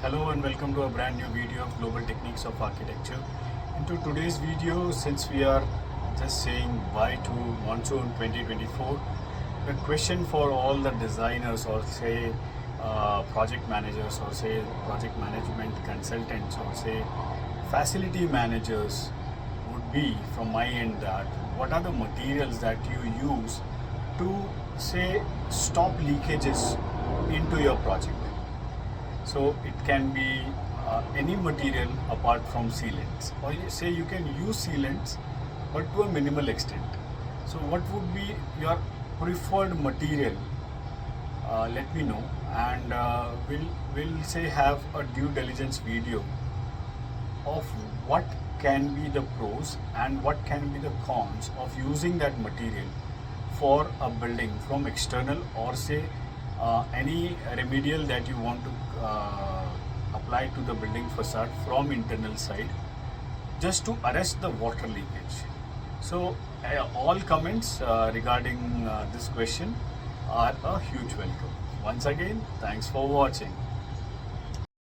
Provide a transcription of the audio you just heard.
Hello and welcome to a brand new video of Global Techniques of Architecture. Into today's video, since we are just saying bye to monsoon 2024, the question for all the designers or say project managers or say project management consultants or say facility managers would be from my end that what are the materials that you use to say stop leakages into your project. So it can be any material apart from sealants, or you say you can use sealants but to a minimal extent. So what would be your preferred material? Let me know, and we'll say have a due diligence video of what can be the pros and what can be the cons of using that material for a building from external, or say any remedial that you want to apply to the building facade from internal side, just to arrest the water leakage. So all comments regarding this question are a huge welcome. Once again, thanks for watching.